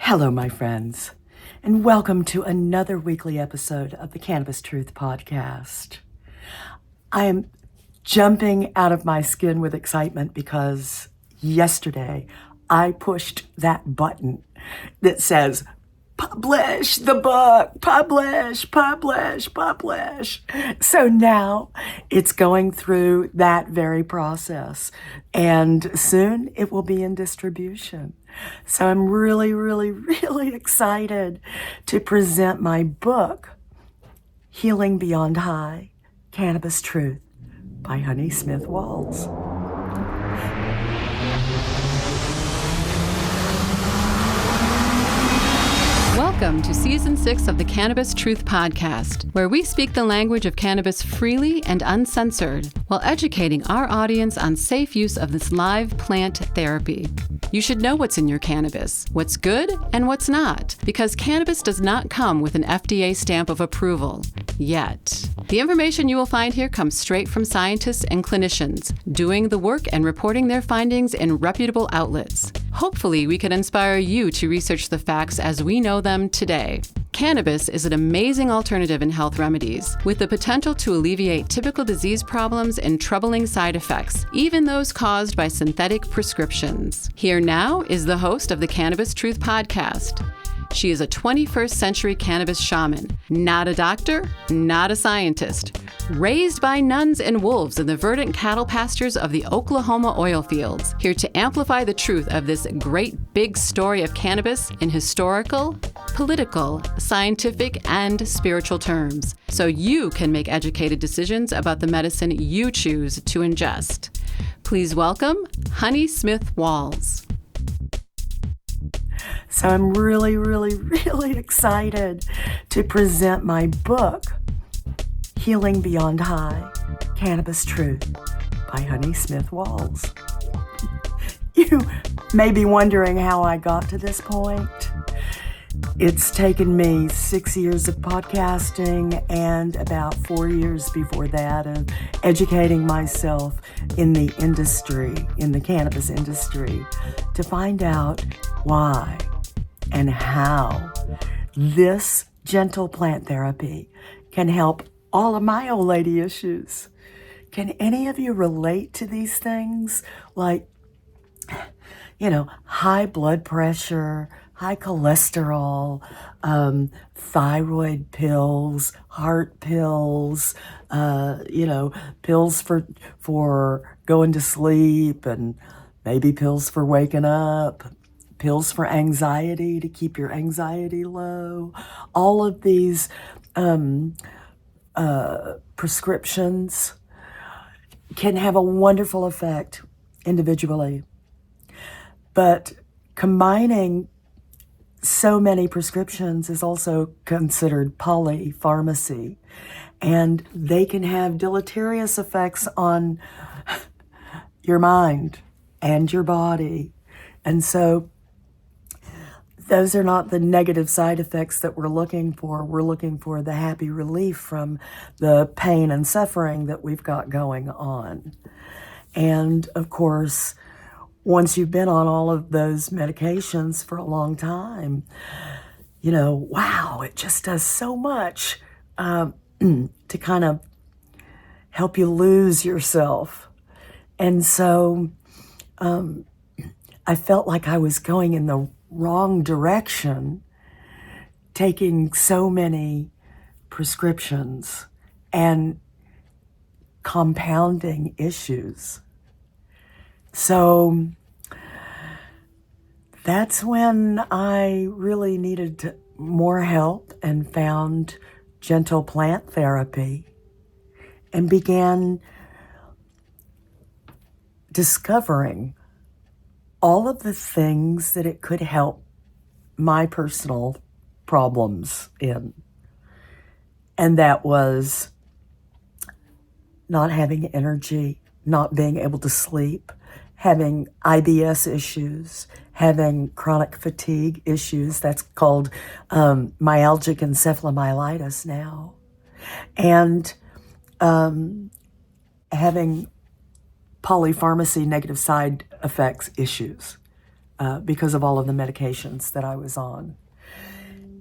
Hello, my friends, and welcome to another weekly episode of the Cannabis Truth Podcast. I am jumping out of my skin with excitement because yesterday I pushed that button that says, publish the book, publish. So now it's going through that very process, and soon it will be in distribution. So I'm really excited to present my book, Healing Beyond High, Cannabis Truth by Honey Smith Walls. Welcome to Season 6 of the Cannabis Truth Podcast, where we speak the language of cannabis freely and uncensored while educating our audience on safe use of this live plant therapy. You should know what's in your cannabis, what's good and what's not, because cannabis does not come with an FDA stamp of approval, yet. The information you will find here comes straight from scientists and clinicians, doing the work and reporting their findings in reputable outlets. Hopefully, we can inspire you to research the facts as we know them today. Cannabis is an amazing alternative in health remedies, with the potential to alleviate typical disease problems and troubling side effects, even those caused by synthetic prescriptions. Here now is the host of the Cannabis Truth Podcast. She is a 21st century cannabis shaman, not a doctor, not a scientist. Raised by nuns and wolves in the verdant cattle pastures of the Oklahoma oil fields, here to amplify the truth of this great big story of cannabis in historical, political, scientific, and spiritual terms, so you can make educated decisions about the medicine you choose to ingest. Please welcome Honey Smith Walls. So I'm really excited to present my book, Healing Beyond High, Cannabis Truth by Honey Smith Walls. You may be wondering how I got to this point. It's taken me 6 years of podcasting and about 4 years before that of educating myself in the industry, in the cannabis industry, to find out why and how this gentle plant therapy can help all of my old lady issues. Can any of you relate to these things? Like, high blood pressure, high cholesterol, thyroid pills, heart pills, pills for going to sleep, and maybe pills for waking up, pills for anxiety to keep your anxiety low. All of these prescriptions can have a wonderful effect individually. But combining so many prescriptions is also considered polypharmacy, and they can have deleterious effects on your mind and your body. And so those are not the negative side effects that we're looking for. We're looking for the happy relief from the pain and suffering that we've got going on. And of course, once you've been on all of those medications for a long time, wow, it just does so much to kind of help you lose yourself. And so I felt like I was going in the wrong direction, taking so many prescriptions and compounding issues. So that's when I really needed more help and found gentle plant therapy and began discovering all of the things that it could help my personal problems in. And that was not having energy, not being able to sleep, having IBS issues, having chronic fatigue issues. That's called myalgic encephalomyelitis now. And having polypharmacy negative side effects issues. because of all of the medications that I was on.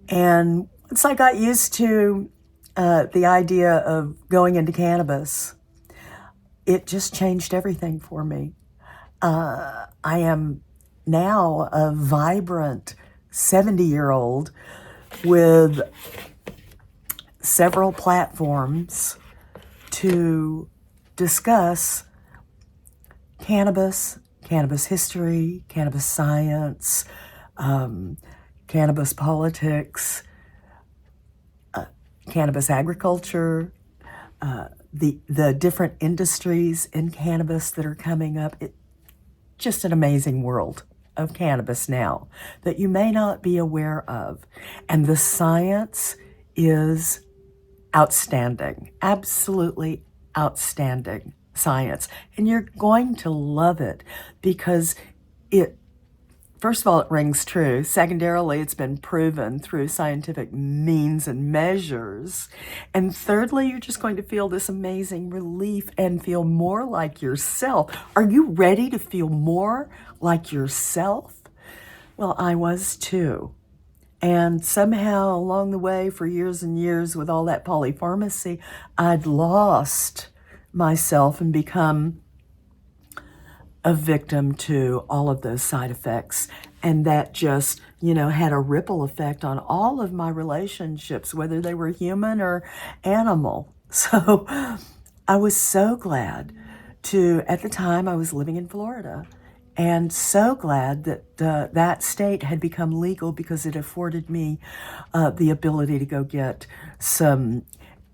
And once I got used to the idea of going into cannabis, it just changed everything for me. I am now a vibrant 70-year-old with several platforms to discuss cannabis, cannabis history, cannabis science, cannabis politics, cannabis agriculture, the different industries in cannabis that are coming up. It's just an amazing world of cannabis now that you may not be aware of. And the science is outstanding, absolutely outstanding science. And you're going to love it because first of all, it rings true. Secondarily, it's been proven through scientific means and measures. And thirdly, you're just going to feel this amazing relief and feel more like yourself. Are you ready to feel more like yourself? Well, I was too. And somehow along the way, for years and years, with all that polypharmacy, I'd lost myself and become a victim to all of those side effects. And that just, had a ripple effect on all of my relationships, whether they were human or animal. So I was so glad at the time I was living in Florida, and so glad that that state had become legal because it afforded me the ability to go get some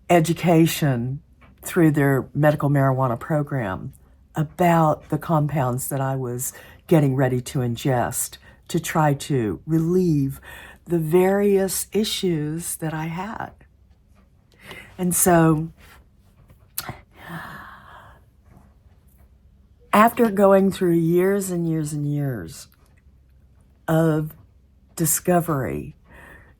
education through their medical marijuana program about the compounds that I was getting ready to ingest to try to relieve the various issues that I had. And so after going through years and years and years of discovery,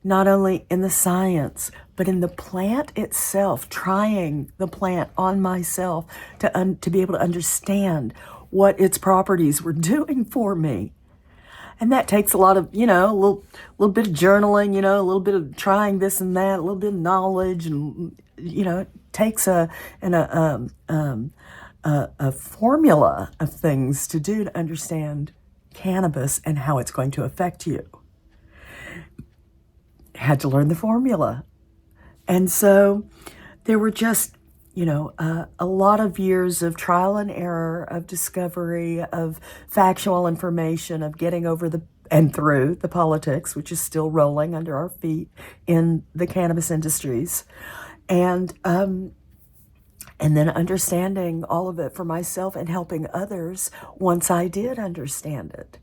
not only in the science, but in the plant itself, trying the plant on myself to be able to understand what its properties were doing for me. And that takes a lot of, a little bit of journaling, a little bit of trying this and that, a little bit of knowledge, and, it takes a formula of things to do to understand cannabis and how it's going to affect you. Had to learn the formula. And so there were just, a lot of years of trial and error, of discovery, of factual information, of getting over and through the politics, which is still rolling under our feet in the cannabis industries. And then understanding all of it for myself and helping others once I did understand it.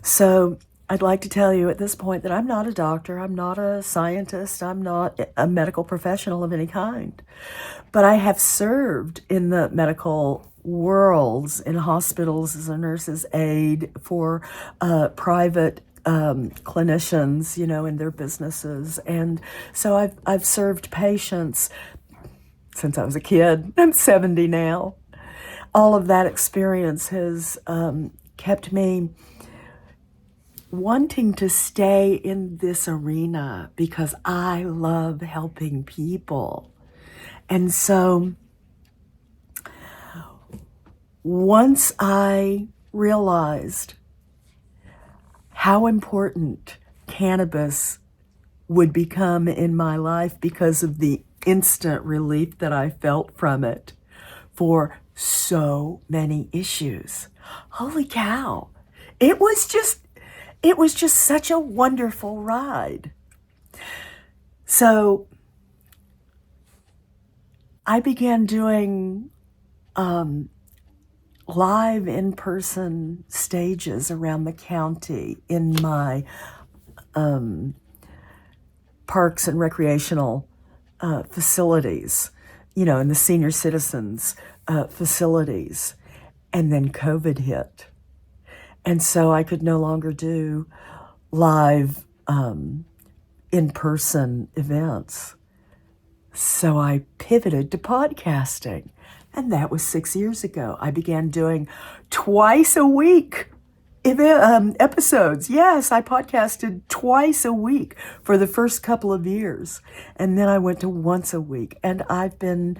So I'd like to tell you at this point that I'm not a doctor, I'm not a scientist, I'm not a medical professional of any kind, but I have served in the medical worlds, in hospitals as a nurse's aide for private clinicians, in their businesses. And so I've served patients since I was a kid. I'm 70 now. All of that experience has kept me wanting to stay in this arena because I love helping people. And so once I realized how important cannabis would become in my life because of the instant relief that I felt from it for so many issues. Holy cow. It was just such a wonderful ride. So I began doing live in-person stages around the county in my parks and recreational facilities, in the senior citizens facilities. And then COVID hit. And so I could no longer do live in-person events. So I pivoted to podcasting. And that was 6 years ago. I began doing twice a week Episodes. Yes, I podcasted twice a week for the first couple of years. And then I went to once a week. And I've been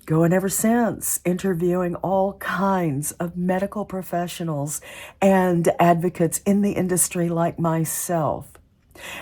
going ever since, interviewing all kinds of medical professionals and advocates in the industry like myself.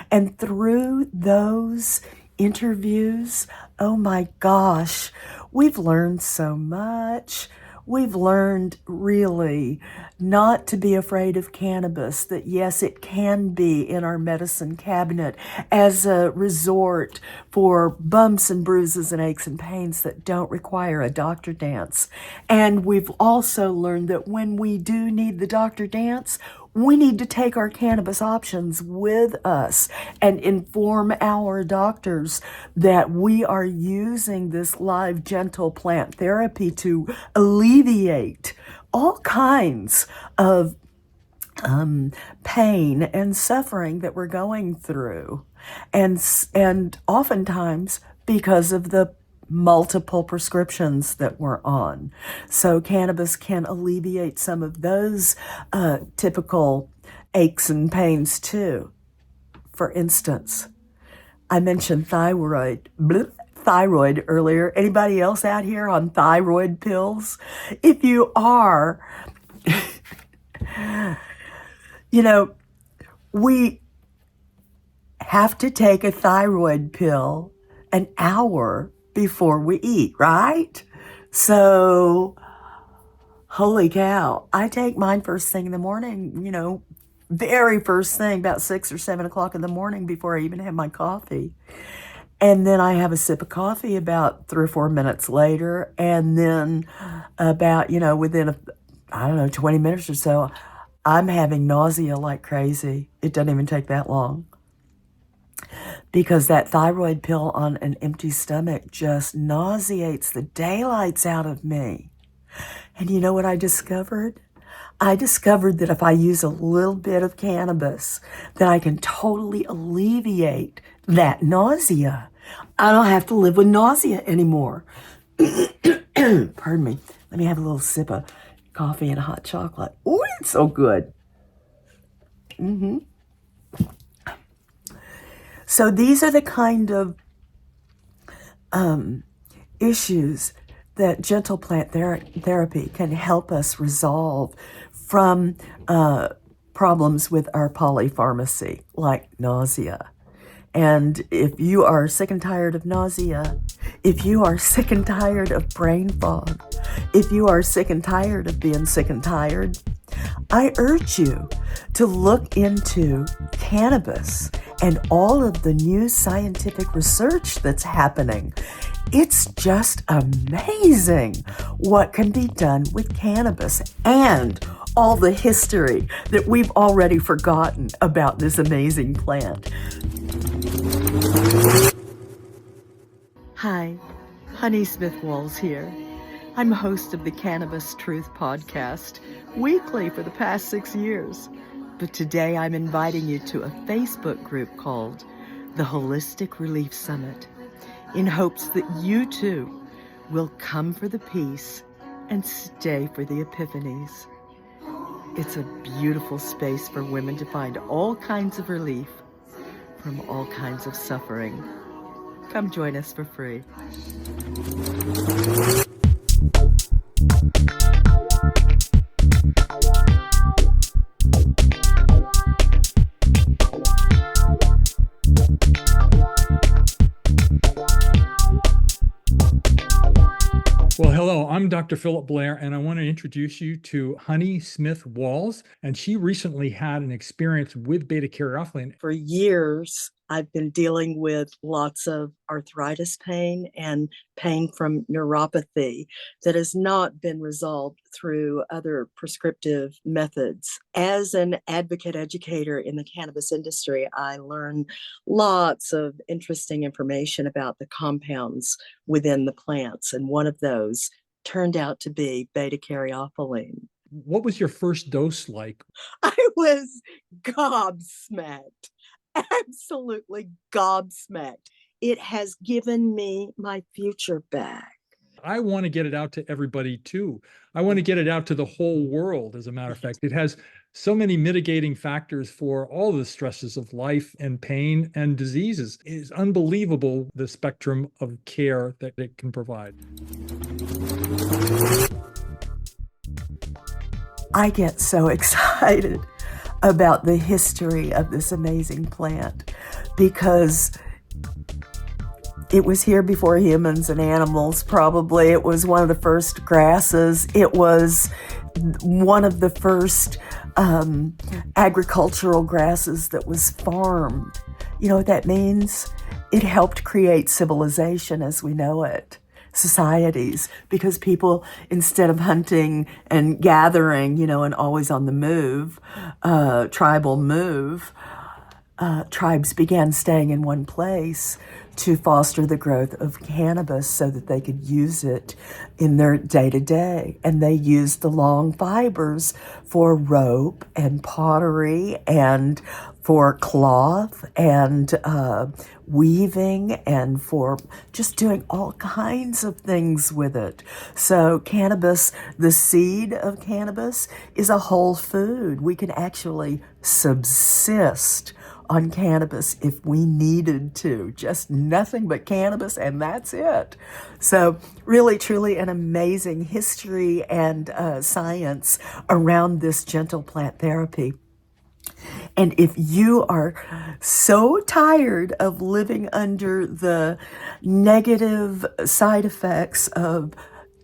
And through those interviews, oh my gosh, we've learned so much. We've learned really not to be afraid of cannabis, that yes, it can be in our medicine cabinet as a resort for bumps and bruises and aches and pains that don't require a doctor dance. And we've also learned that when we do need the doctor dance, we need to take our cannabis options with us and inform our doctors that we are using this live, gentle plant therapy to alleviate all kinds of pain and suffering that we're going through. And oftentimes because of the multiple prescriptions that we're on. So cannabis can alleviate some of those typical aches and pains too. For instance, I mentioned thyroid earlier. Anybody else out here on thyroid pills? If you are, we have to take a thyroid pill an hour before we eat, right? So, holy cow, I take mine first thing in the morning, very first thing, about 6 or 7 o'clock in the morning before I even have my coffee. And then I have a sip of coffee about 3 or 4 minutes later. And then about, within 20 minutes or so, I'm having nausea like crazy. It doesn't even take that long. Because that thyroid pill on an empty stomach just nauseates the daylights out of me. And you know what I discovered? I discovered that if I use a little bit of cannabis, that I can totally alleviate that nausea. I don't have to live with nausea anymore. Pardon me. Let me have a little sip of coffee and hot chocolate. Oh, it's so good. So these are the kind of issues that gentle plant therapy can help us resolve from problems with our polypharmacy, like nausea. And if you are sick and tired of nausea, if you are sick and tired of brain fog, if you are sick and tired of being sick and tired, I urge you to look into cannabis and all of the new scientific research that's happening. It's just amazing what can be done with cannabis and all the history that we've already forgotten about this amazing plant. Hi, Honey Smith Walls here. I'm host of the Cannabis Truth Podcast, weekly for the past 6 years. But today I'm inviting you to a Facebook group called the Holistic Relief Summit, in hopes that you too will come for the peace and stay for the epiphanies. It's a beautiful space for women to find all kinds of relief from all kinds of suffering. Come join us for free. Well, hello, I'm Dr. Philip Blair, and I want to introduce you to Honey Smith Walls. And she recently had an experience with beta caryophyllene. For years, I've been dealing with lots of arthritis pain and pain from neuropathy that has not been resolved through other prescriptive methods. As an advocate educator in the cannabis industry, I learn lots of interesting information about the compounds within the plants, and one of those turned out to be beta caryophyllene. What was your first dose like? I was gobsmacked. Absolutely gobsmacked. It has given me my future back. I want to get it out to everybody too. I want to get it out to the whole world, as a matter of fact. It has so many mitigating factors for all the stresses of life and pain and diseases. It's unbelievable the spectrum of care that it can provide. I get so excited about the history of this amazing plant because it was here before humans and animals, probably. It was one of the first grasses. It was one of the first agricultural grasses that was farmed. You know what that means? It helped create civilization as we know it, societies, because people, instead of hunting and gathering, and always on the move, tribal move, tribes began staying in one place to foster the growth of cannabis so that they could use it in their day-to-day. And they used the long fibers for rope and pottery and for cloth and weaving and for just doing all kinds of things with it. So cannabis, the seed of cannabis, is a whole food. We can actually subsist on cannabis if we needed to. Just nothing but cannabis, and that's it. So really, truly an amazing history and science around this gentle plant therapy. And if you are so tired of living under the negative side effects of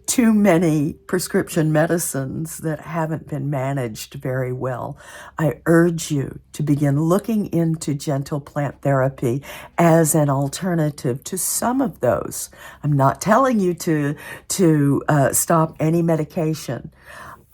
too many prescription medicines that haven't been managed very well, I urge you to begin looking into gentle plant therapy as an alternative to some of those. I'm not telling you to stop any medication.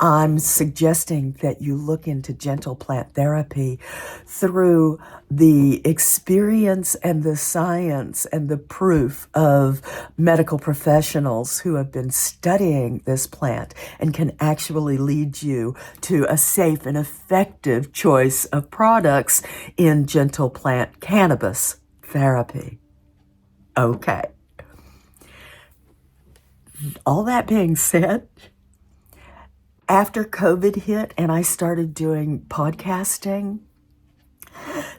I'm suggesting that you look into gentle plant therapy through the experience and the science and the proof of medical professionals who have been studying this plant and can actually lead you to a safe and effective choice of products in gentle plant cannabis therapy. Okay. All that being said, after COVID hit and I started doing podcasting,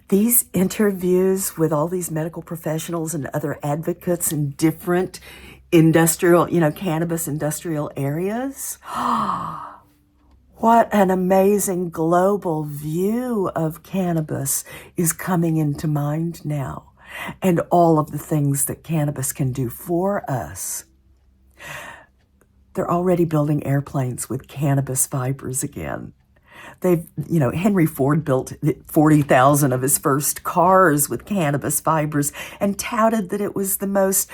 these interviews with all these medical professionals and other advocates in different industrial, cannabis industrial areas, what an amazing global view of cannabis is coming into mind now, and all of the things that cannabis can do for us. They're already building airplanes with cannabis fibers again. Henry Ford built 40,000 of his first cars with cannabis fibers and touted that it was the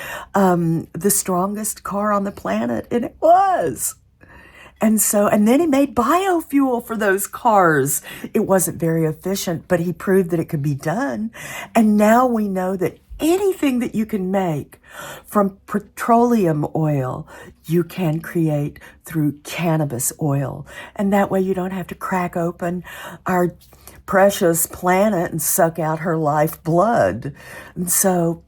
strongest car on the planet, and it was. And then he made biofuel for those cars. It wasn't very efficient, but he proved that it could be done. And now we know that anything that you can make from petroleum oil, you can create through cannabis oil. And that way you don't have to crack open our precious planet and suck out her lifeblood. And so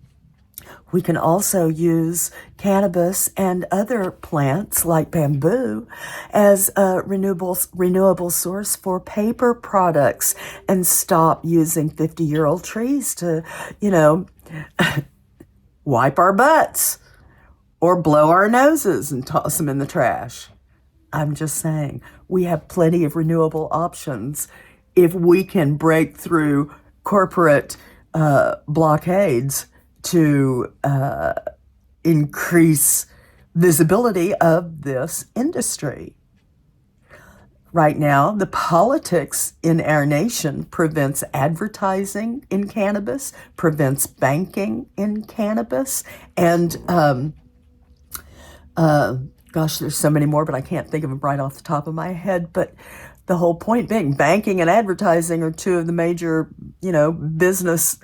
we can also use cannabis and other plants like bamboo as a renewable source for paper products and stop using 50-year-old trees to, wipe our butts or blow our noses and toss them in the trash. I'm just saying, we have plenty of renewable options if we can break through corporate blockades to increase visibility of this industry. Right now, the politics in our nation prevents advertising in cannabis, prevents banking in cannabis, and there's so many more, but I can't think of them right off the top of my head. But the whole point being, banking and advertising are two of the major, business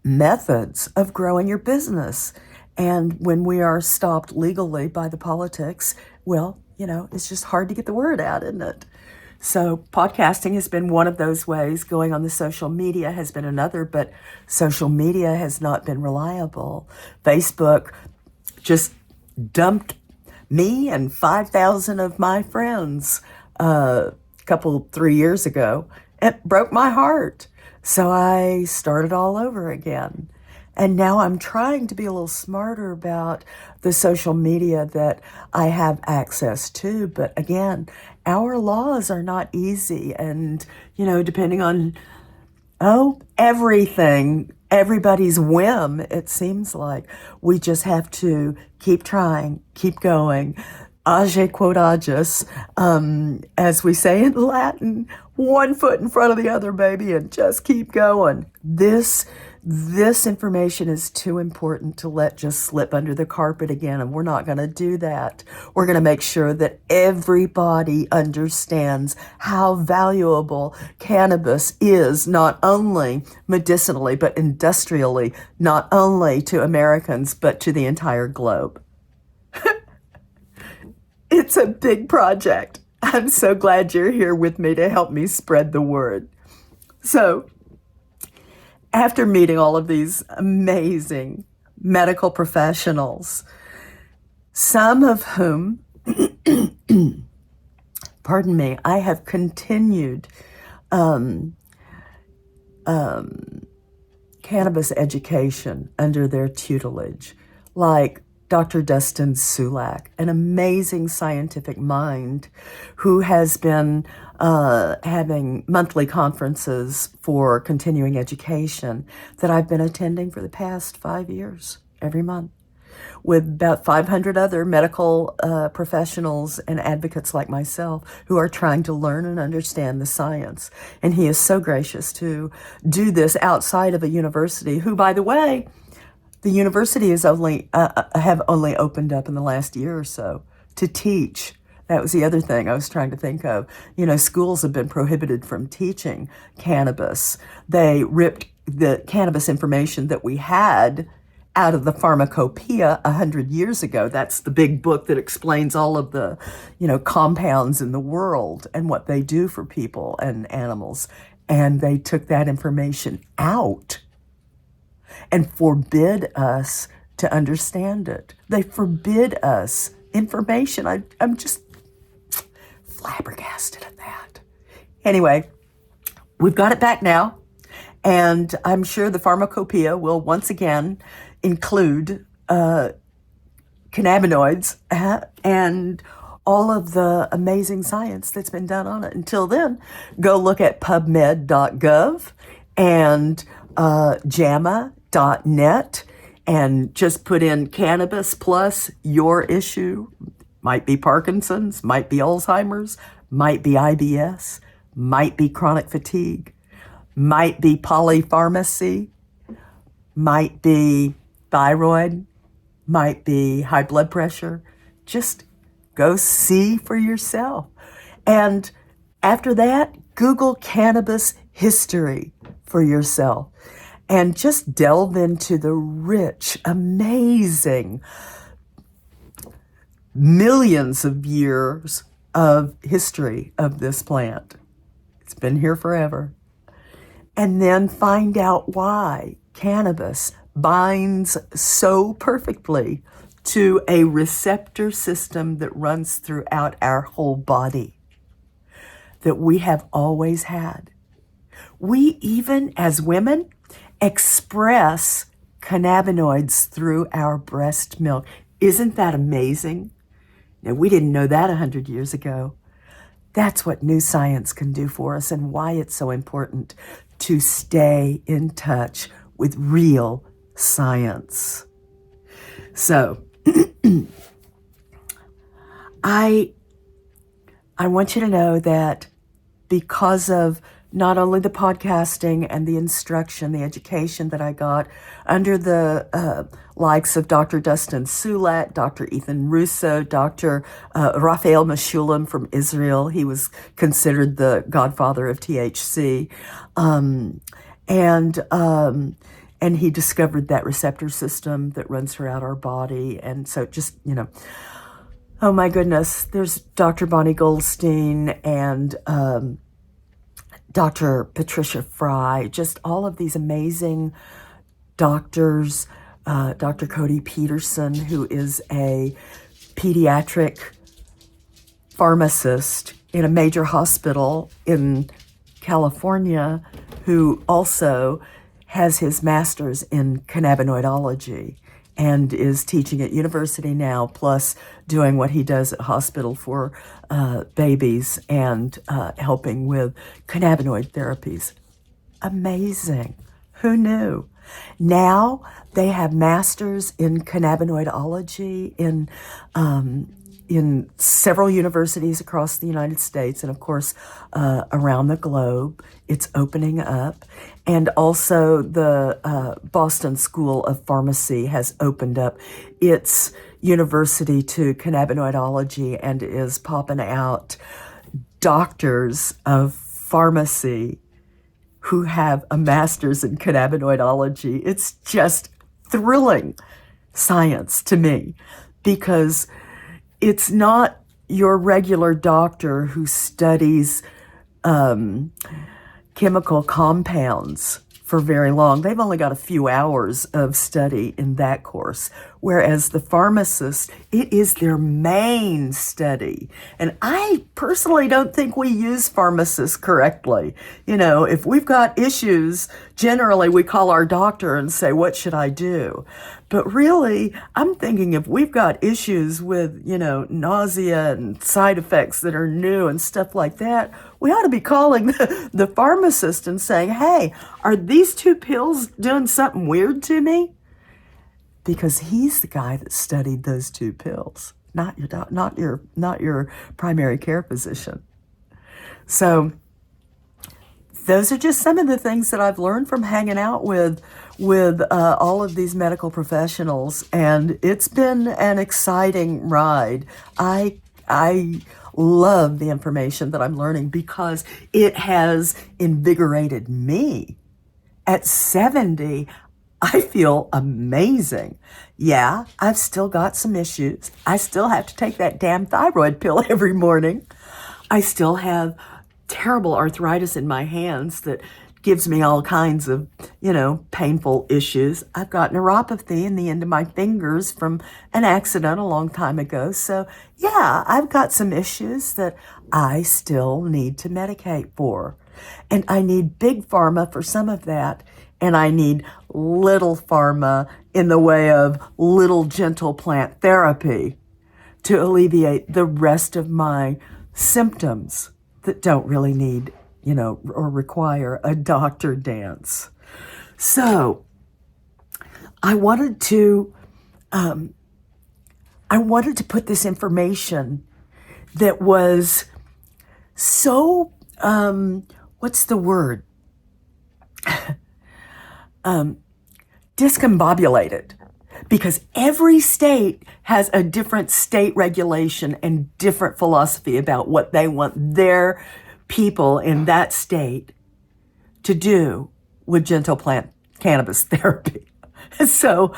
methods of growing your business. And when we are stopped legally by the politics, it's just hard to get the word out, isn't it? So podcasting has been one of those ways. Going on the social media has been another, but social media has not been reliable. Facebook just dumped me and 5,000 of my friends a 3 years ago. It broke my heart. So I started all over again. And now I'm trying to be a little smarter about the social media that I have access to. But again, our laws are not easy. And, depending on, everybody's whim, it seems like. We just have to keep trying, keep going. Age quod agius, as we say in Latin, one foot in front of the other, baby, and just keep going. This information is too important to let just slip under the carpet again, and we're not going to do that. We're going to make sure that everybody understands how valuable cannabis is, not only medicinally, but industrially, not only to Americans, but to the entire globe. It's a big project. I'm so glad you're here with me to help me spread the word. So, after meeting all of these amazing medical professionals, some of whom, pardon me, I have continued cannabis education under their tutelage, like Dr. Dustin Sulak, an amazing scientific mind who has been having monthly conferences for continuing education that I've been attending for the past 5 years, every month, with about 500 other medical professionals and advocates like myself who are trying to learn and understand the science. And he is so gracious to do this outside of a university, who, by the way, the university is have only opened up in the last year or so to teach. That was the other thing I was trying to think of. Schools have been prohibited from teaching cannabis. They ripped the cannabis information that we had out of the pharmacopoeia 100 years ago. That's the big book that explains all of the, compounds in the world and what they do for people and animals. And they took that information out and forbid us to understand it. They forbid us information. I'm just flabbergasted at that. Anyway, we've got it back now, and I'm sure the pharmacopoeia will once again include cannabinoids and all of the amazing science that's been done on it. Until then, go look at pubmed.gov and JAMA.net and just put in cannabis plus your issue. Might be Parkinson's, might be Alzheimer's, might be IBS, might be chronic fatigue, might be polypharmacy, might be thyroid, might be high blood pressure. Just go see for yourself. And after that, Google cannabis history for yourself and just delve into the rich, amazing millions of years of history of this plant. It's been here forever. And then find out why cannabis binds so perfectly to a receptor system that runs throughout our whole body that we have always had. We, even as women, express cannabinoids through our breast milk. Isn't that amazing? Now, we didn't know that 100 years ago. That's what new science can do for us and why it's so important to stay in touch with real science. So, I want you to know that because of not only the podcasting and the instruction, the education that I got under the likes of Dr. Dustin Sulak, Dr. Ethan Russo, Dr. Raphael Meshulam from Israel. He was considered the godfather of THC. And he discovered that receptor system that runs throughout our body. And so just, oh my goodness, there's Dr. Bonnie Goldstein and Dr. Patricia Fry, just all of these amazing doctors, Dr. Cody Peterson, who is a pediatric pharmacist in a major hospital in California who also has his master's in cannabinoidology and is teaching at university now, plus doing what he does at hospital for babies and helping with cannabinoid therapies. Amazing. Who knew? Now they have masters in cannabinoidology in several universities across the United States and, of course, around the globe. It's opening up. And also the Boston School of Pharmacy has opened up its university to cannabinoidology and is popping out doctors of pharmacy who have a master's in cannabinoidology. It's just thrilling science to me, because it's not your regular doctor who studies chemical compounds for very long. They've only got a few hours of study in that course, whereas the pharmacist, it is their main study. And I personally don't think we use pharmacists correctly. You know, if we've got issues, generally we call our doctor and say, what should I do? But really, I'm thinking if we've got issues with, nausea and side effects that are new and stuff like that, we ought to be calling the pharmacist and saying, hey, are these 2 pills doing something weird to me? Because he's the guy that studied those 2 pills, not your primary care physician. So those are just some of the things that I've learned from hanging out with all of these medical professionals, and it's been an exciting ride. I love the information that I'm learning because it has invigorated me. At 70, I feel amazing. Yeah, I've still got some issues. I still have to take that damn thyroid pill every morning. I still have terrible arthritis in my hands that gives me all kinds of, painful issues. I've got neuropathy in the end of my fingers from an accident a long time ago. So yeah, I've got some issues that I still need to medicate for. And I need big pharma for some of that. And I need little pharma in the way of little gentle plant therapy to alleviate the rest of my symptoms that don't really need, or require a doctor dance. So I wanted to put this information that was so, what's the word? Discombobulated, because every state has a different state regulation and different philosophy about what they want their people in that state to do with gentle plant cannabis therapy. So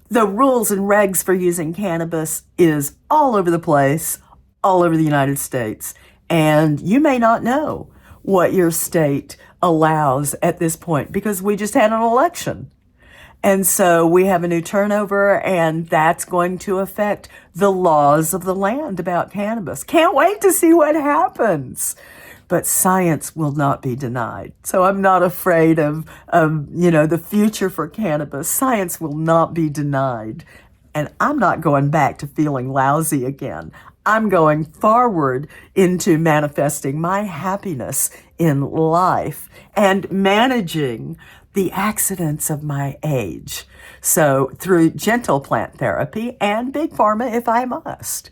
the rules and regs for using cannabis is all over the place, all over the United States. And you may not know what your state allows at this point because we just had an election. And so we have a new turnover, and that's going to affect the laws of the land about cannabis. Can't wait to see what happens. But science will not be denied. So I'm not afraid of the future for cannabis. Science will not be denied. And I'm not going back to feeling lousy again. I'm going forward into manifesting my happiness in life and managing the accidents of my age. So through gentle plant therapy and big pharma if I must.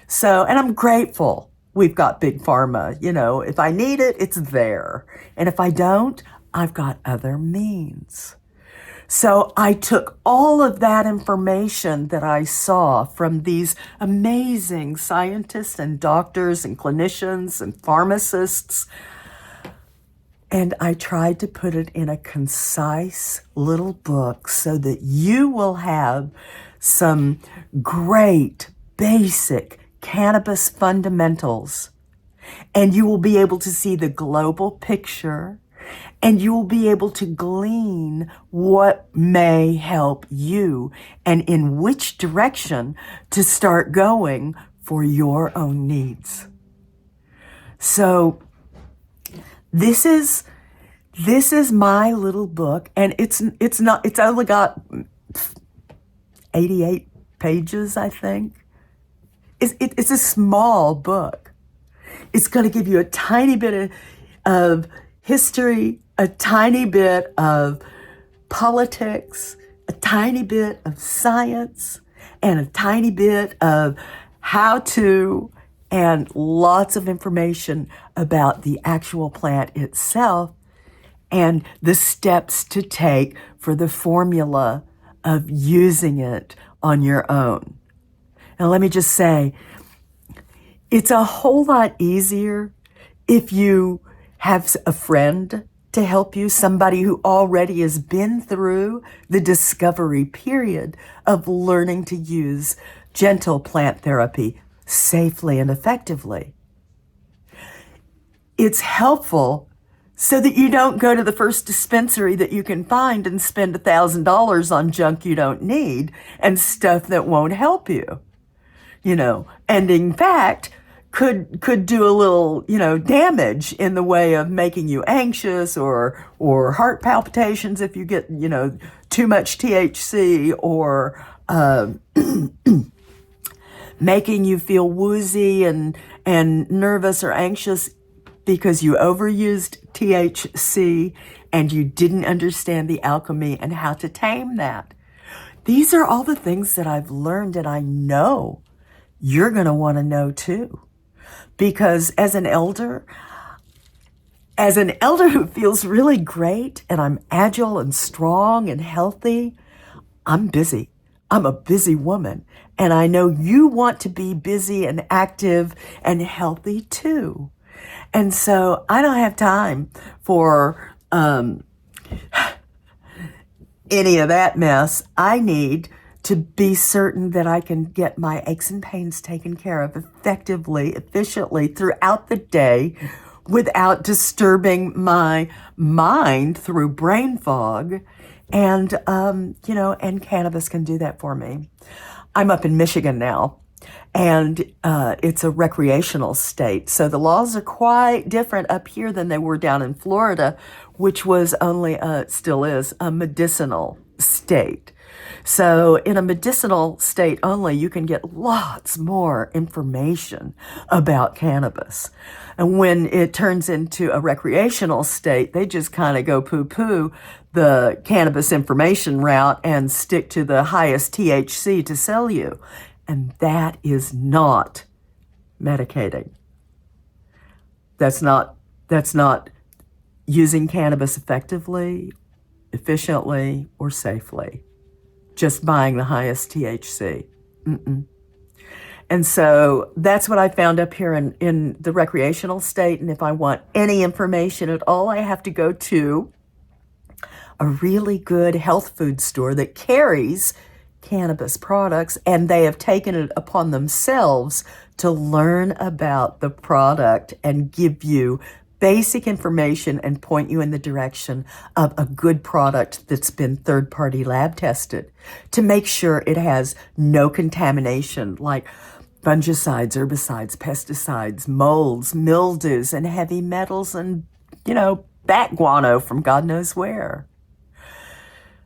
So, and I'm grateful we've got big pharma. If I need it, it's there. And if I don't, I've got other means. So I took all of that information that I saw from these amazing scientists and doctors and clinicians and pharmacists, and I tried to put it in a concise little book so that you will have some great basic cannabis fundamentals, and you will be able to see the global picture and you will be able to glean what may help you and in which direction to start going for your own needs. So this is my little book, and it's only got 88 pages, I think. It's a small book. It's going to give you a tiny bit of history, a tiny bit of politics, a tiny bit of science, and a tiny bit of how to, and lots of information about the actual plant itself and the steps to take for the formula of using it on your own. And let me just say, it's a whole lot easier if you have a friend to help you, somebody who already has been through the discovery period of learning to use gentle plant therapy safely and effectively. It's helpful so that you don't go to the first dispensary that you can find and spend $1,000 on junk you don't need and stuff that won't help you, and in fact, could do a little, damage in the way of making you anxious or heart palpitations if you get, too much THC, or making you feel woozy and nervous or anxious because you overused THC and you didn't understand the alchemy and how to tame that. These are all the things that I've learned, and I know you're going to want to know too. Because as an elder who feels really great, and I'm agile and strong and healthy, I'm busy. I'm a busy woman. And I know you want to be busy and active and healthy too. And so I don't have time for any of that mess. I need to be certain that I can get my aches and pains taken care of effectively, efficiently throughout the day without disturbing my mind through brain fog. And, and cannabis can do that for me. I'm up in Michigan now, and it's a recreational state. So the laws are quite different up here than they were down in Florida, which was only, still is, a medicinal state. So in a medicinal state only, you can get lots more information about cannabis. And when it turns into a recreational state, they just kind of go poo-poo the cannabis information route and stick to the highest THC to sell you. And that is not medicating. That's not using cannabis effectively, efficiently, or safely. Just buying the highest THC. And so that's what I found up here in the recreational state. And if I want any information at all, I have to go to a really good health food store that carries cannabis products, and they have taken it upon themselves to learn about the product and give you basic information and point you in the direction of a good product that's been third-party lab tested to make sure it has no contamination like fungicides, herbicides, pesticides, molds, mildews, and heavy metals, and, bat guano from God knows where.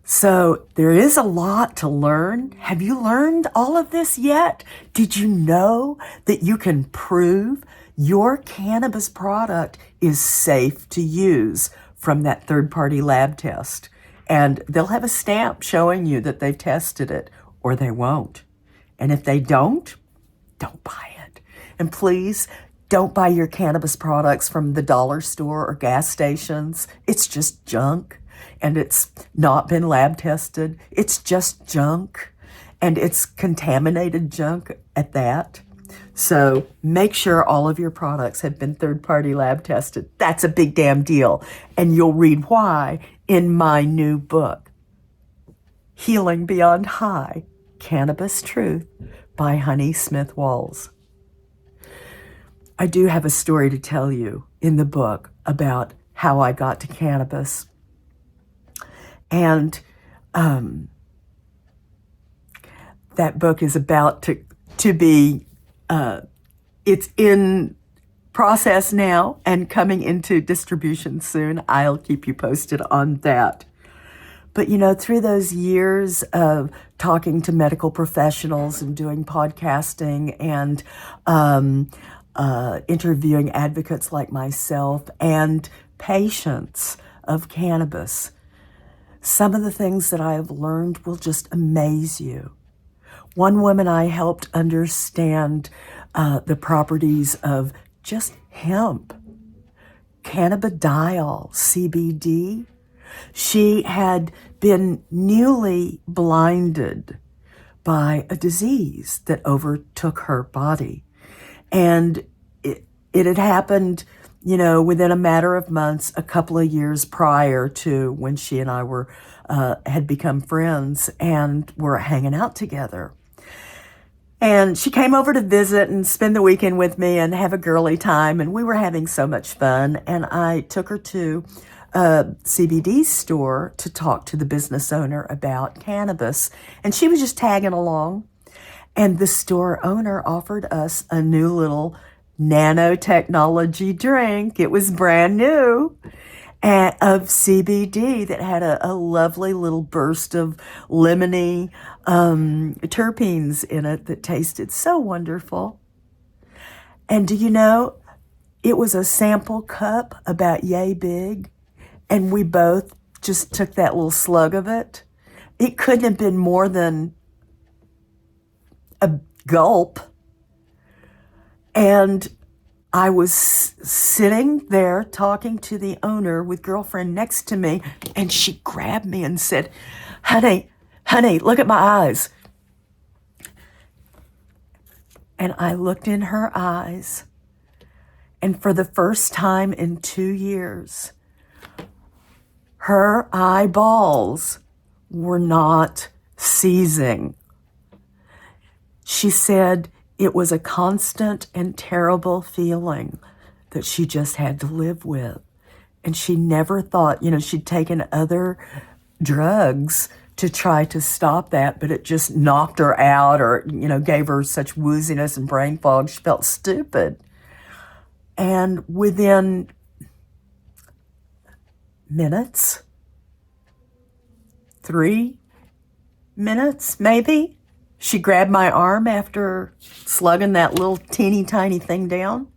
So there is a lot to learn. Have you learned all of this yet? Did you know that you can prove your cannabis product is safe to use from that third-party lab test? And they'll have a stamp showing you that they've tested it, or they won't. And if they don't buy it. And please, don't buy your cannabis products from the dollar store or gas stations. It's just junk, and it's not been lab tested. It's just junk, and it's contaminated junk at that. So make sure all of your products have been third-party lab tested. That's a big damn deal. And you'll read why in my new book, Healing Beyond High, Cannabis Truth by Honey Smith Walls. I do have a story to tell you in the book about how I got to cannabis. And that book is about to be, it's in process now and coming into distribution soon. I'll keep you posted on that. But, through those years of talking to medical professionals and doing podcasting and interviewing advocates like myself and patients of cannabis, some of the things that I have learned will just amaze you. One woman I helped understand the properties of just hemp, cannabidiol, CBD. She had been newly blinded by a disease that overtook her body. And it had happened, within a matter of months, a couple of years prior to when she and I were had become friends and were hanging out together. And she came over to visit and spend the weekend with me and have a girly time. And we were having so much fun. And I took her to a CBD store to talk to the business owner about cannabis. And she was just tagging along. And the store owner offered us a new little nanotechnology drink. It was brand new, of CBD that had a lovely little burst of lemony terpenes in it that tasted so wonderful. And do you know, it was a sample cup about yay big, and we both just took that little slug of it. It couldn't have been more than a gulp. And I was sitting there talking to the owner with girlfriend next to me, and she grabbed me and said, honey, look at my eyes. And I looked in her eyes, and for the first time in 2 years, her eyeballs were not seizing. She said it was a constant and terrible feeling that she just had to live with. And she never thought, she'd taken other drugs to try to stop that, but it just knocked her out or, gave her such wooziness and brain fog. She felt stupid. And within minutes, 3 minutes maybe, she grabbed my arm after slugging that little teeny tiny thing down,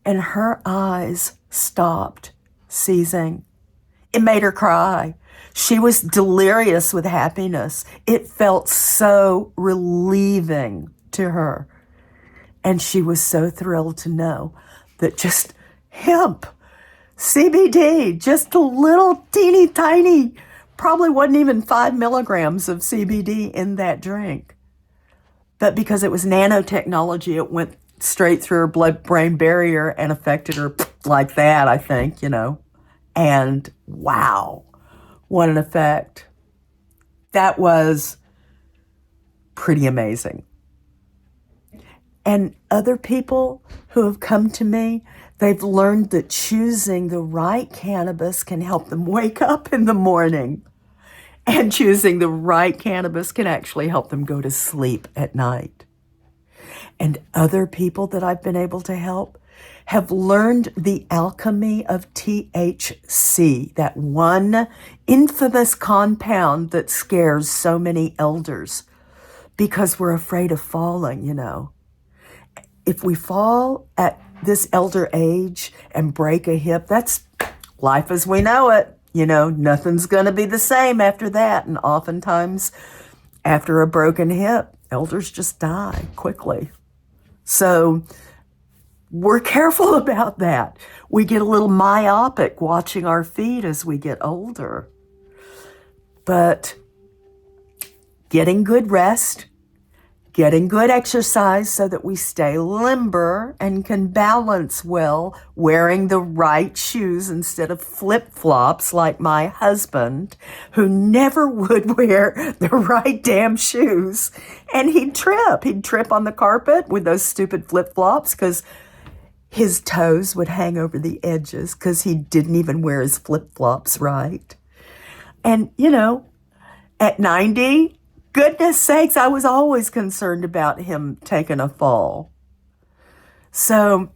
and her eyes stopped seizing. It made her cry. She was delirious with happiness. It felt so relieving to her. And she was so thrilled to know that just hemp, CBD, just a little teeny tiny, probably wasn't even 5 milligrams of CBD in that drink. But because it was nanotechnology, it went straight through her blood-brain barrier and affected her like that, I think, And wow, what an effect. That was pretty amazing. And other people who have come to me, they've learned that choosing the right cannabis can help them wake up in the morning. And choosing the right cannabis can actually help them go to sleep at night. And other people that I've been able to help have learned the alchemy of THC, that one infamous compound that scares so many elders because we're afraid of falling, If we fall at this elder age and break a hip, that's life as we know it. Nothing's going to be the same after that. And oftentimes, after a broken hip, elders just die quickly. So we're careful about that. We get a little myopic watching our feet as we get older. But getting good rest, getting good exercise so that we stay limber and can balance well, wearing the right shoes instead of flip-flops like my husband, who never would wear the right damn shoes. And he'd trip on the carpet with those stupid flip-flops because his toes would hang over the edges because he didn't even wear his flip-flops right. And, at 90, goodness sakes, I was always concerned about him taking a fall. So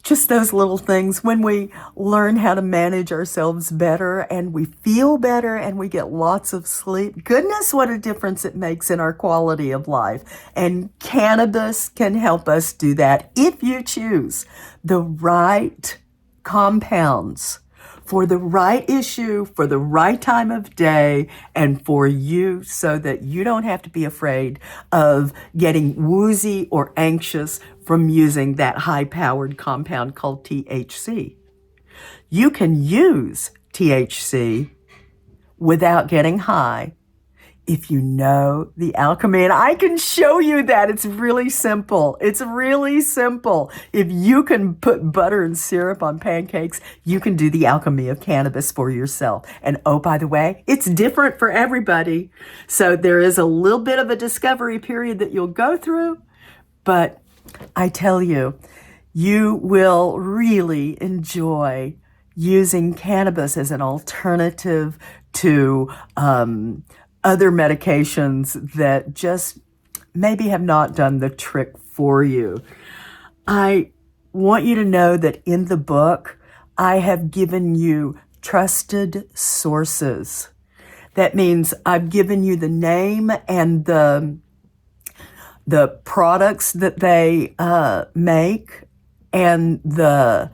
just those little things, when we learn how to manage ourselves better and we feel better and we get lots of sleep, goodness, what a difference it makes in our quality of life. And cannabis can help us do that if you choose the right compounds for the right issue, for the right time of day, and for you, so that you don't have to be afraid of getting woozy or anxious from using that high-powered compound called THC. You can use THC without getting high if you know the alchemy. And I can show you that. It's really simple. It's really simple. If you can put butter and syrup on pancakes, you can do the alchemy of cannabis for yourself. And oh, by the way, it's different for everybody. So there is a little bit of a discovery period that you'll go through, but I tell you, you will really enjoy using cannabis as an alternative to other medications that just maybe have not done the trick for you. I want you to know that in the book, I have given you trusted sources. That means I've given you the name and the products that they make and the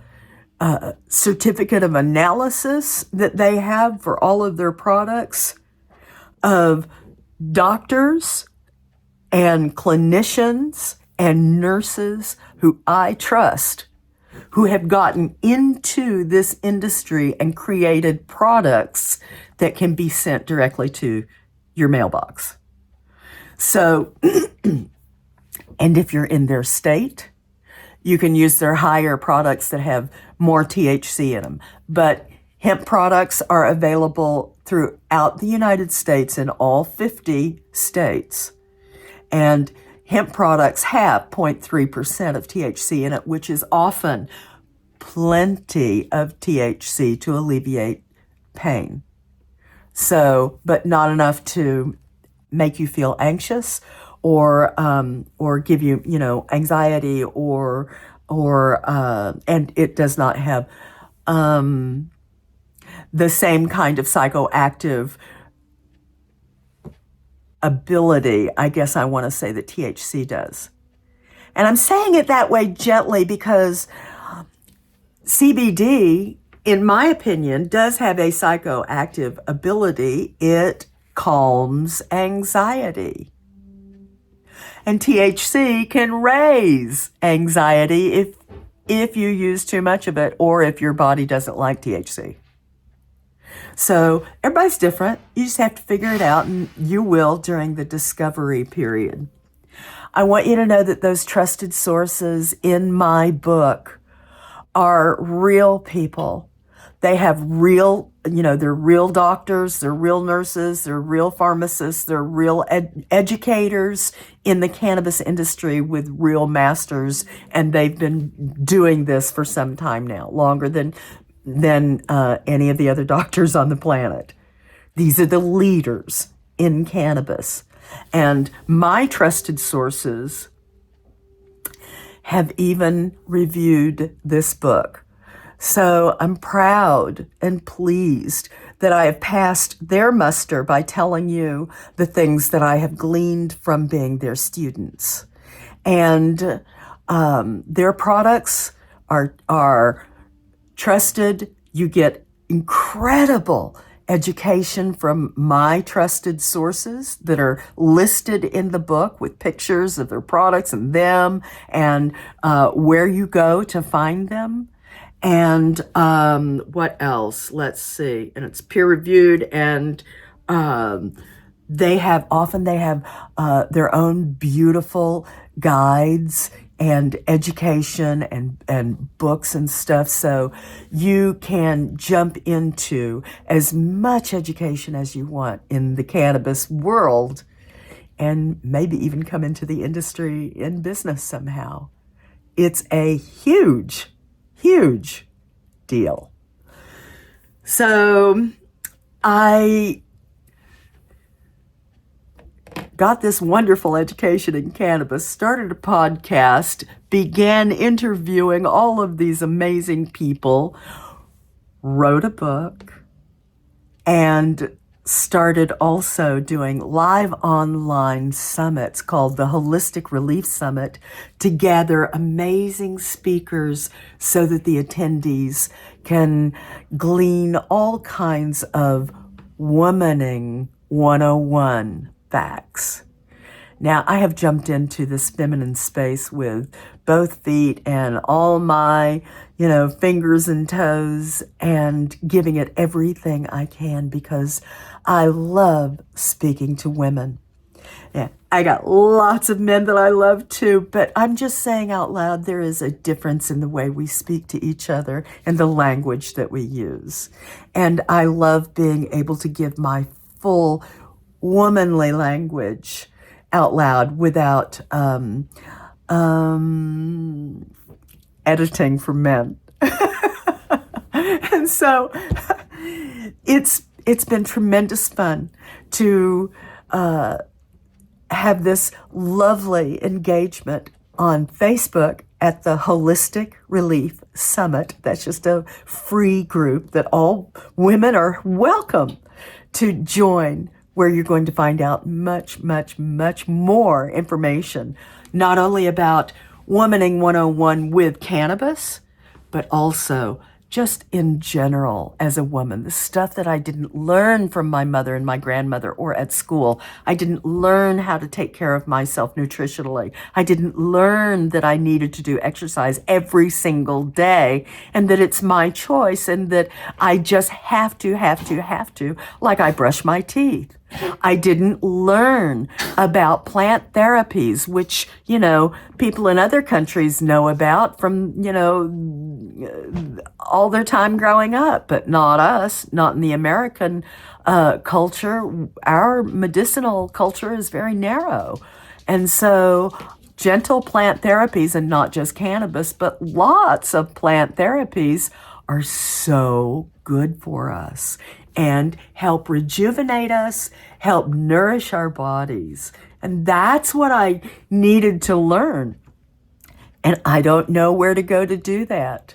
certificate of analysis that they have for all of their products, of doctors and clinicians and nurses who I trust, who have gotten into this industry and created products that can be sent directly to your mailbox. So, and if you're in their state, you can use their higher products that have more THC in them. But hemp products are available throughout the United States in all 50 states. And hemp products have 0.3% of THC in it, which is often plenty of THC to alleviate pain. So, but not enough to make you feel anxious or give you, anxiety and it does not have the same kind of psychoactive ability, I guess I want to say, that THC does. And I'm saying it that way gently because CBD, in my opinion, does have a psychoactive ability. It calms anxiety. And THC can raise anxiety if you use too much of it or if your body doesn't like THC. So everybody's different. You just have to figure it out, and you will during the discovery period. I want you to know that those trusted sources in my book are real people. They have real, they're real doctors, they're real nurses, they're real pharmacists, they're real educators in the cannabis industry with real masters, and they've been doing this for some time now, longer than any of the other doctors on the planet. These are the leaders in cannabis. And my trusted sources have even reviewed this book. So I'm proud and pleased that I have passed their muster by telling you the things that I have gleaned from being their students. And their products are trusted. You get incredible education from my trusted sources that are listed in the book with pictures of their products and them and where you go to find them. And what else? Let's see. And it's peer reviewed, and they have their own beautiful guides and education and books and stuff. So you can jump into as much education as you want in the cannabis world and maybe even come into the industry in business somehow. it's a huge, huge deal. So I got this wonderful education in cannabis, started a podcast, began interviewing all of these amazing people, wrote a book, and started also doing live online summits called the Holistic Relief Summit to gather amazing speakers so that the attendees can glean all kinds of womaning 101 facts. Now, I have jumped into this feminine space with both feet and all my, fingers and toes, and giving it everything I can because I love speaking to women. Yeah, I got lots of men that I love too, but I'm just saying out loud, there is a difference in the way we speak to each other and the language that we use. And I love being able to give my full womanly language out loud without editing for men. And so it's been tremendous fun to have this lovely engagement on Facebook at the Holistic Relief Summit. That's just a free group that all women are welcome to join, where you're going to find out much, much, much more information, not only about Womaning 101 with cannabis, but also just in general as a woman, the stuff that I didn't learn from my mother and my grandmother or at school. I didn't learn how to take care of myself nutritionally. I didn't learn that I needed to do exercise every single day and that it's my choice and that I just have to, like I brush my teeth. I didn't learn about plant therapies, which, people in other countries know about from, all their time growing up, but not us, not in the American culture. Our medicinal culture is very narrow. And so gentle plant therapies, and not just cannabis, but lots of plant therapies are so good for us and help rejuvenate us, help nourish our bodies. And that's what I needed to learn. And I don't know where to go to do that.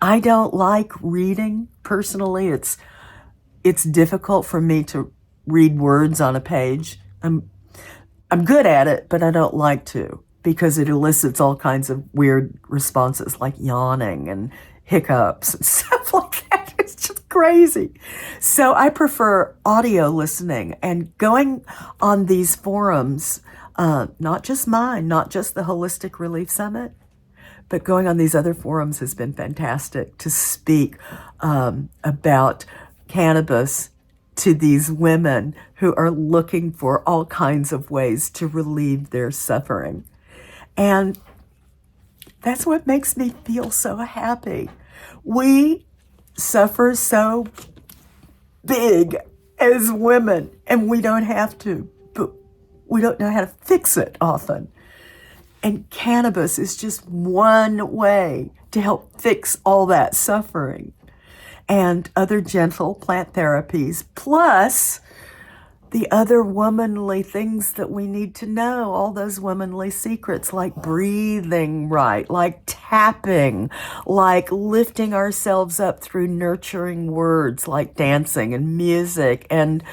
I don't like reading personally. It's difficult for me to read words on a page. I'm good at it, but I don't like to because it elicits all kinds of weird responses like yawning and hiccups and stuff like that. It's just crazy. So I prefer audio listening and going on these forums, not just mine, not just the Holistic Relief Summit, but going on these other forums has been fantastic to speak about cannabis to these women who are looking for all kinds of ways to relieve their suffering. And that's what makes me feel so happy. We suffer so big as women, and we don't have to, but we don't know how to fix it often. And cannabis is just one way to help fix all that suffering. And other gentle plant therapies, plus the other womanly things that we need to know, all those womanly secrets like breathing right, like tapping, like lifting ourselves up through nurturing words like dancing and music, and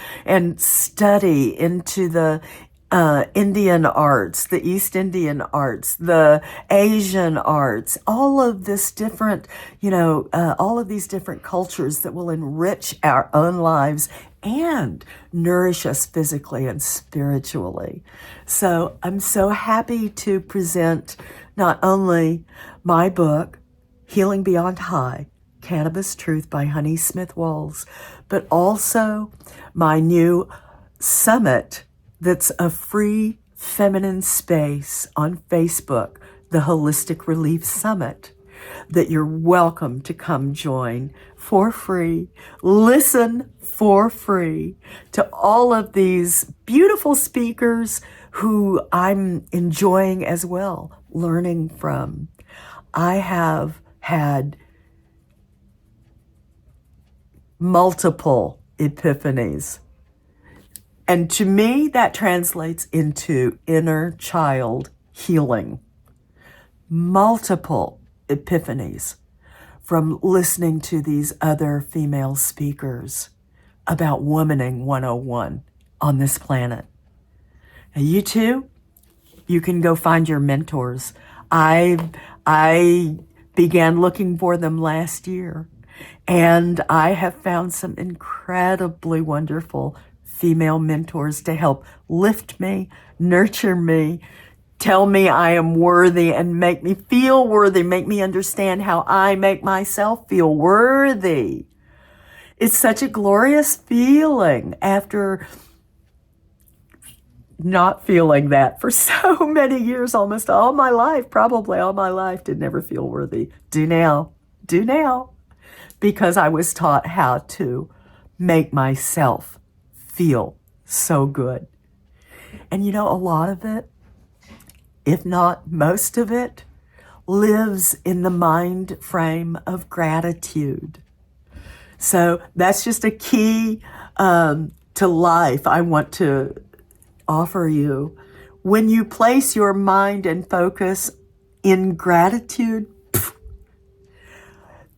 study into the Indian arts, the East Indian arts, the Asian arts, all of this different, all of these different cultures that will enrich our own lives and nourish us physically and spiritually. So I'm so happy to present not only my book, Healing Beyond High, Cannabis Truth by Honey Smith Walls, but also my new summit that's a free feminine space on Facebook, the Holistic Relief Summit, that you're welcome to come join for free. Listen for free to all of these beautiful speakers who I'm enjoying as well, learning from. I have had multiple epiphanies. And to me, that translates into inner child healing. Multiple epiphanies from listening to these other female speakers about womaning 101 on this planet. Now, you too, you can go find your mentors. I began looking for them last year, and I have found some incredibly wonderful female mentors to help lift me, nurture me, tell me I am worthy, and make me feel worthy, make me understand how I make myself feel worthy. It's such a glorious feeling after not feeling that for so many years, almost all my life, probably all my life, did never feel worthy. Do now, because I was taught how to make myself feel so good. And you know, a lot of it, if not most of it, lives in the mind frame of gratitude. So that's just a key to life I want to offer you. When you place your mind and focus in gratitude,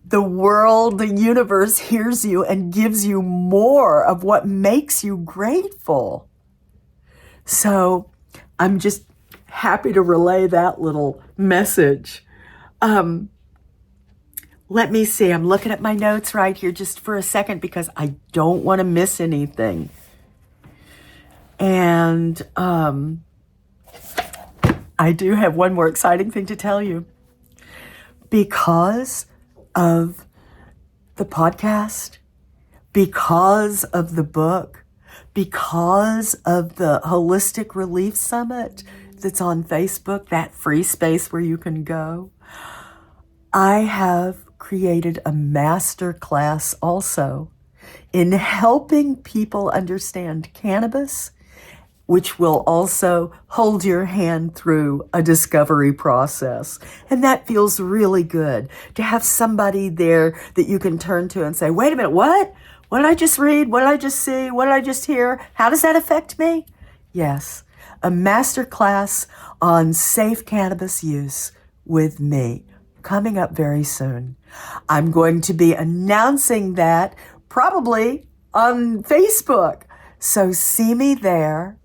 the world, the universe hears you and gives you more of what makes you grateful. So I'm just happy to relay that little message. Let me see. I'm looking at my notes right here just for a second because I don't want to miss anything. And I do have one more exciting thing to tell you. Because of the podcast, because of the book, because of the Holistic Relief Summit that's on Facebook, that free space where you can go, I have created a master class also in helping people understand cannabis, which will also hold your hand through a discovery process. And that feels really good to have somebody there that you can turn to and say, wait a minute, what? What did I just read? What did I just see? What did I just hear? How does that affect me? Yes, a master class on safe cannabis use with me coming up very soon. I'm going to be announcing that probably on Facebook. So see me there.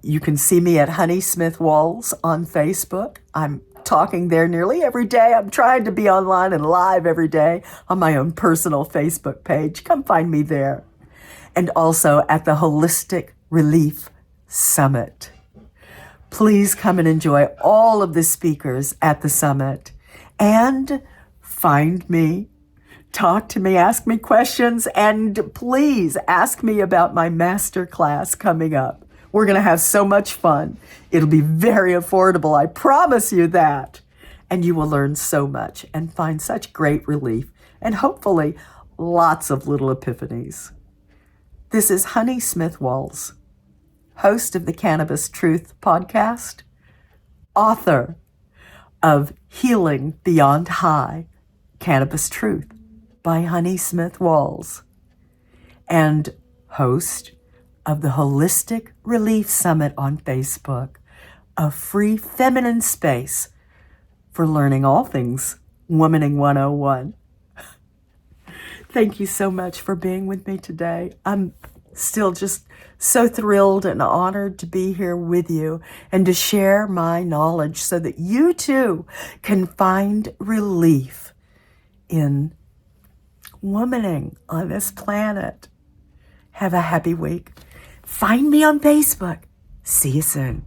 You can see me at Honey Smith Walls on Facebook. I'm talking there nearly every day. I'm trying to be online and live every day on my own personal Facebook page. Come find me there. And also at the Holistic Relief Summit. Please come and enjoy all of the speakers at the summit and find me, talk to me, ask me questions, and please ask me about my master class coming up. We're going to have so much fun. It'll be very affordable. I promise you that. And you will learn so much and find such great relief and hopefully lots of little epiphanies. This is Honey Smith Walls, host of the Cannabis Truth Podcast, author of Healing Beyond High, Cannabis Truth by Honey Smith Walls, and host of the Holistic Relief Summit on Facebook, a free feminine space for learning all things Womaning 101. Thank you so much for being with me today. I'm still just so thrilled and honored to be here with you and to share my knowledge so that you too can find relief in womaning on this planet. Have a happy week. Find me on Facebook. See you soon.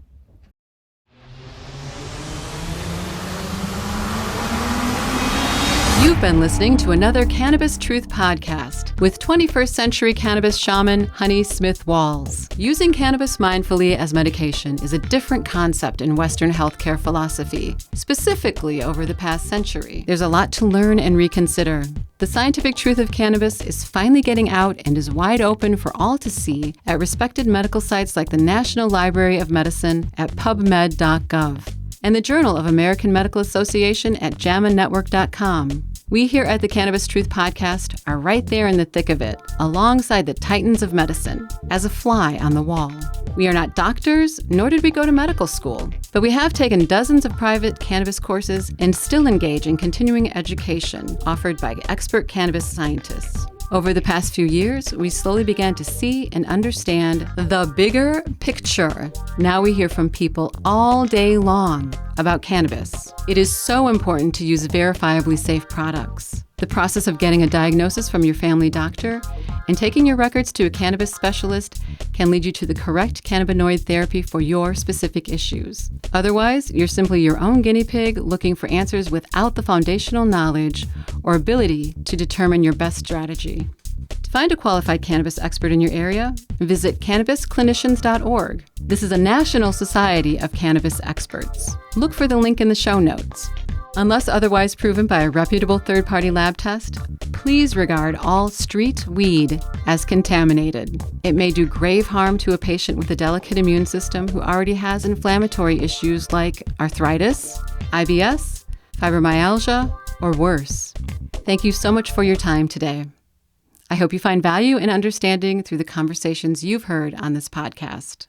You've been listening to another Cannabis Truth Podcast with 21st century cannabis shaman Honey Smith Walls. Using cannabis mindfully as medication is a different concept in Western healthcare philosophy, specifically over the past century. There's a lot to learn and reconsider. The scientific truth of cannabis is finally getting out and is wide open for all to see at respected medical sites like the National Library of Medicine at pubmed.gov. and the Journal of American Medical Association at JAMAnetwork.com. We here at the Cannabis Truth Podcast are right there in the thick of it, alongside the titans of medicine, as a fly on the wall. We are not doctors, nor did we go to medical school, but we have taken dozens of private cannabis courses and still engage in continuing education offered by expert cannabis scientists. Over the past few years, we slowly began to see and understand the bigger picture. Now we hear from people all day long about cannabis. It is so important to use verifiably safe products. The process of getting a diagnosis from your family doctor and taking your records to a cannabis specialist can lead you to the correct cannabinoid therapy for your specific issues. Otherwise, you're simply your own guinea pig looking for answers without the foundational knowledge or ability to determine your best strategy. To find a qualified cannabis expert in your area, visit cannabisclinicians.org. This is a national society of cannabis experts. Look for the link in the show notes. Unless otherwise proven by a reputable third-party lab test, please regard all street weed as contaminated. It may do grave harm to a patient with a delicate immune system who already has inflammatory issues like arthritis, IBS, fibromyalgia, or worse. Thank you so much for your time today. I hope you find value and understanding through the conversations you've heard on this podcast.